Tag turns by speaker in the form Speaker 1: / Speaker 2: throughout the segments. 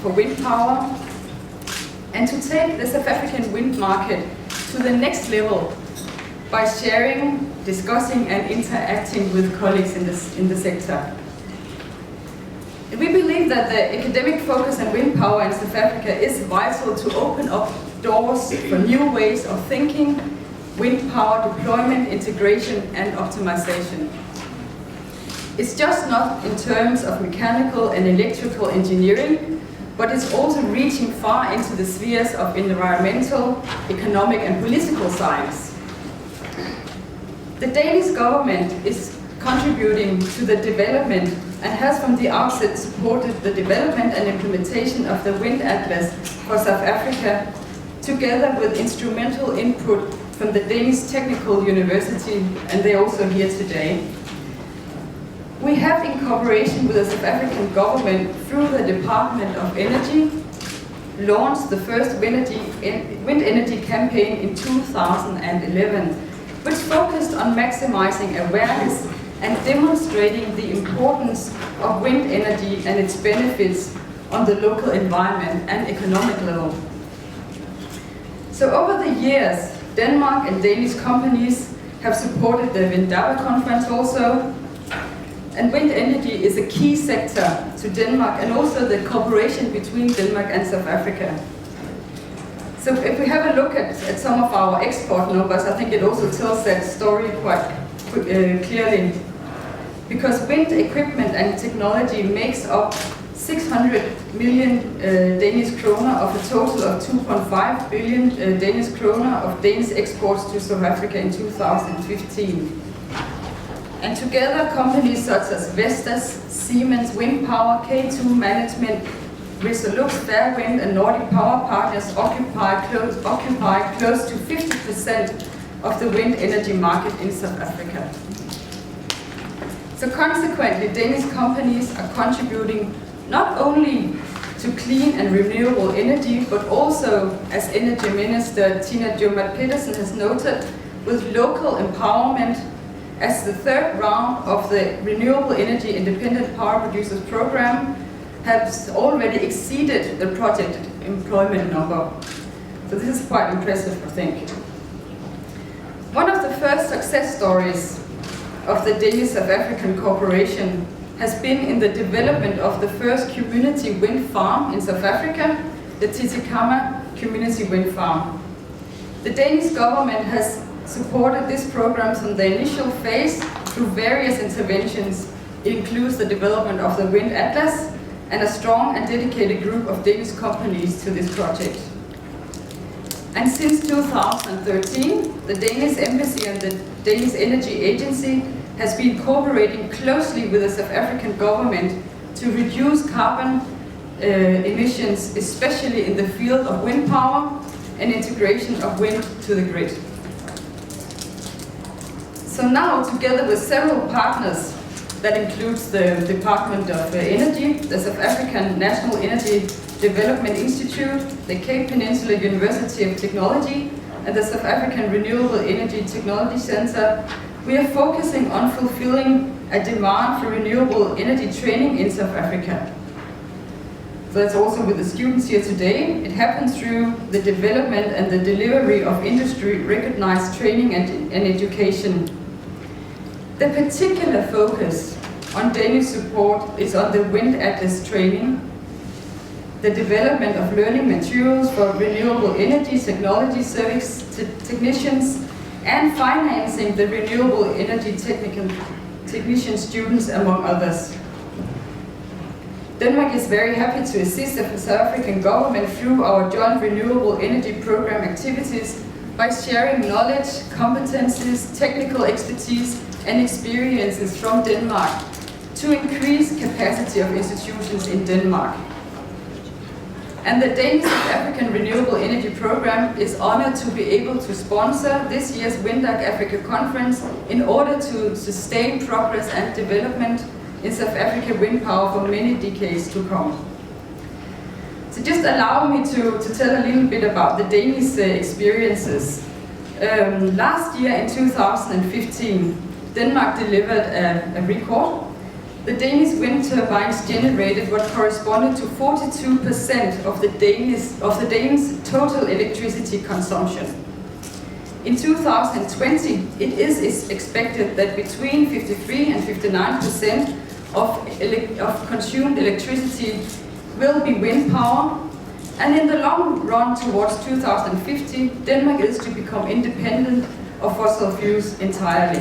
Speaker 1: for wind power, and to take the South African wind market to the next level by sharing, discussing and interacting with colleagues in the sector. And we believe that the academic focus on wind power in South Africa is vital to open up doors for new ways of thinking, wind power deployment, integration and optimization. It's just not in terms of mechanical and electrical engineering, but it's also reaching far into the spheres of environmental, economic and political science. The Danish government is contributing to the development and has from the outset supported the development and implementation of the Wind Atlas for South Africa, together with instrumental input from the Danish Technical University, and they're also here today. We have, in cooperation with the South African government through the Department of Energy, launched the first wind energy campaign in 2011, which focused on maximizing awareness and demonstrating the importance of wind energy and its benefits on the local environment and economic level. So over the years, Denmark and Danish companies have supported the WindAC conference also, and wind energy is a key sector to Denmark and also the cooperation between Denmark and South Africa. So if we have a look at some of our export numbers, I think it also tells that story quite clearly. Because wind equipment and technology makes up 600 million Danish kroner of a total of 2.5 billion Danish kroner of Danish exports to South Africa in 2015. And together, companies such as Vestas, Siemens Wind Power, K2 Management, Resolute, Fairwind and Nordic Power Partners occupy close to 50% of the wind energy market in South Africa. So consequently, Danish companies are contributing not only to clean and renewable energy, but also, as Energy Minister Tina Thygesen has noted, with local empowerment, as the third round of the Renewable Energy Independent Power Producers Program has already exceeded the projected employment number. So this is quite impressive, I think. One of the first success stories of the Danish-South African cooperation has been in the development of the first community wind farm in South Africa, the Thygesen Community Wind Farm. The Danish government has supported this program from the initial phase through various interventions. It includes the development of the Wind Atlas and a strong and dedicated group of Danish companies to this project. And since 2013, the Danish Embassy and the Danish Energy Agency has been cooperating closely with the South African government to reduce carbon emissions, especially in the field of wind power and integration of wind to the grid. So now, together with several partners, that includes the Department of Energy, the South African National Energy Development Institute, the Cape Peninsula University of Technology, and the South African Renewable Energy Technology Center, we are focusing on fulfilling a demand for renewable energy training in South Africa. So that's also with the students here today. It happens through the development and the delivery of industry-recognized training and education. The particular focus on Danish support is on the Wind Atlas training, the development of learning materials for renewable energy technology service technicians, and financing the renewable energy technician students, among others. Denmark is very happy to assist the South African government through our joint renewable energy program activities by sharing knowledge, competencies, technical expertise, and experiences from Denmark to increase capacity of institutions in Denmark. And the Danish South African Renewable Energy Program is honored to be able to sponsor this year's WindAC Africa Conference in order to sustain progress and development in South African wind power for many decades to come. So just allow me to tell a little bit about the Danish experiences. Last year in 2015, Denmark delivered a record the Danish wind turbines generated what corresponded to 42% of the Danes' total electricity consumption. In 2020, it is expected that between 53 and 59% of consumed electricity will be wind power, and in the long run towards 2050, Denmark is to become independent of fossil fuels entirely.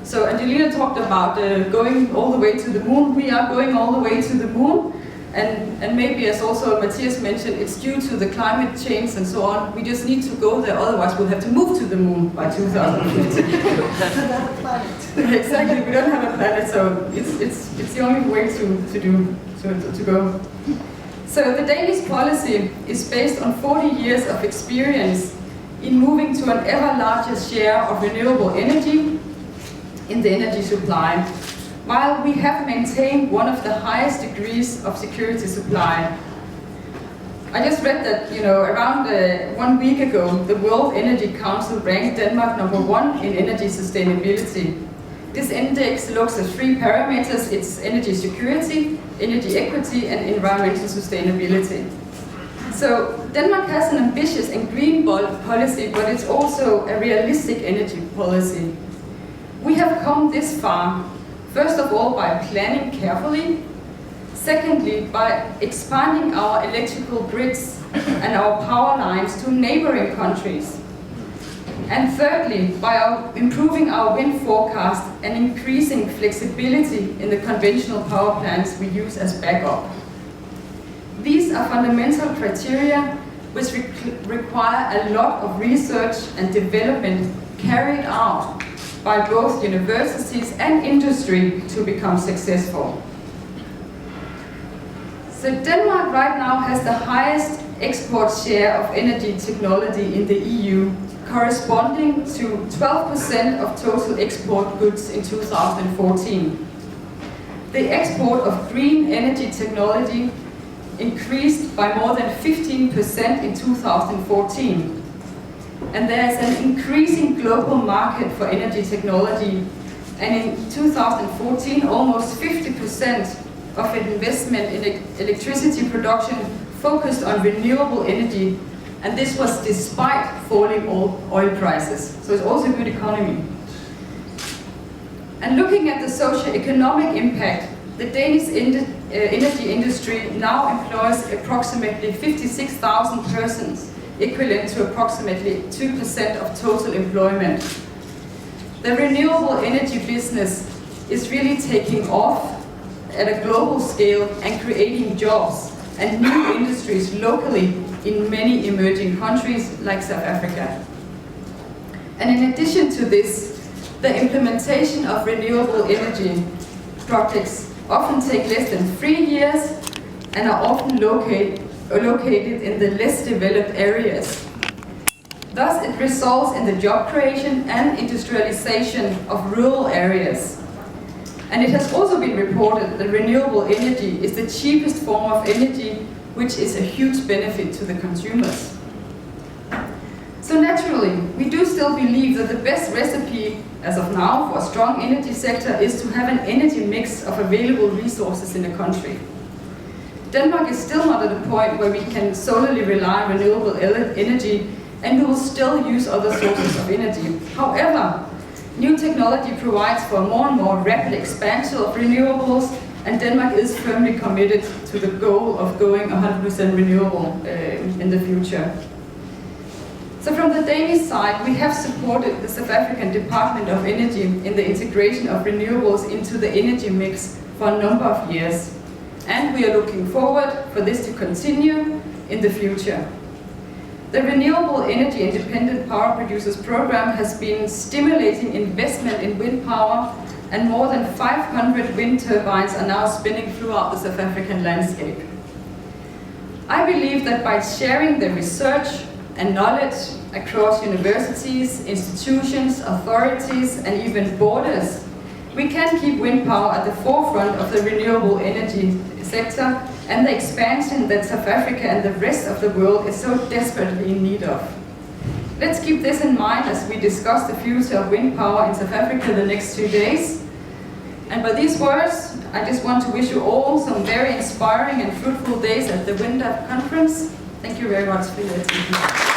Speaker 1: So Angelina talked about going all the way to the moon. We are going all the way to the moon, and maybe, as also Matthias mentioned, it's due to the climate change and so on. We just need to go there, otherwise we'll have to move to the moon by 2050.
Speaker 2: We don't have a planet.
Speaker 1: Exactly, we don't have a planet, so it's the only way to go. So the Danish policy is based on 40 years of experience in moving to an ever larger share of renewable energy in the energy supply, while we have maintained one of the highest degrees of security supply. I just read that, around 1 week ago, the World Energy Council ranked Denmark #1 in energy sustainability. This index looks at 3 parameters: it's energy security, energy equity, and environmental sustainability. So Denmark has an ambitious and green policy, but it's also a realistic energy policy. We have come this far, first of all by planning carefully, secondly by expanding our electrical grids and our power lines to neighboring countries, and thirdly by improving our wind forecast and increasing flexibility in the conventional power plants we use as backup. These are fundamental criteria which require a lot of research and development carried out by both universities and industry to become successful. So Denmark right now has the highest export share of energy technology in the EU, corresponding to 12% of total export goods in 2014. The export of green energy technology increased by more than 15% in 2014. And there is an increasing global market for energy technology, and in 2014 almost 50% of investment in electricity production focused on renewable energy, and this was despite falling oil prices, so it's also a good economy. And looking at the socio-economic impact, the Danish energy industry now employs approximately 56,000 persons, equivalent to approximately 2% of total employment. The renewable energy business is really taking off at a global scale and creating jobs and new industries locally in many emerging countries like South Africa. And in addition to this, the implementation of renewable energy projects often take less than 3 years and are often located in the less developed areas. Thus, it results in the job creation and industrialization of rural areas. And it has also been reported that renewable energy is the cheapest form of energy, which is a huge benefit to the consumers. So naturally, we do still believe that the best recipe, as of now, for a strong energy sector is to have an energy mix of available resources in the country. Denmark is still not at a point where we can solely rely on renewable energy, and we will still use other sources of energy. However, new technology provides for more and more rapid expansion of renewables, and Denmark is firmly committed to the goal of going 100% renewable in the future. So from the Danish side, we have supported the South African Department of Energy in the integration of renewables into the energy mix for a number of years. And we are looking forward for this to continue in the future. The Renewable Energy Independent Power Producers Program has been stimulating investment in wind power, and more than 500 wind turbines are now spinning throughout the South African landscape. I believe that by sharing the research and knowledge across universities, institutions, authorities, and even borders, we can keep wind power at the forefront of the renewable energy sector and the expansion that South Africa and the rest of the world is so desperately in need of. Let's keep this in mind as we discuss the future of wind power in South Africa the next 2 days. And by these words, I just want to wish you all some very inspiring and fruitful days at the WindAC conference. Thank you very much for your attention.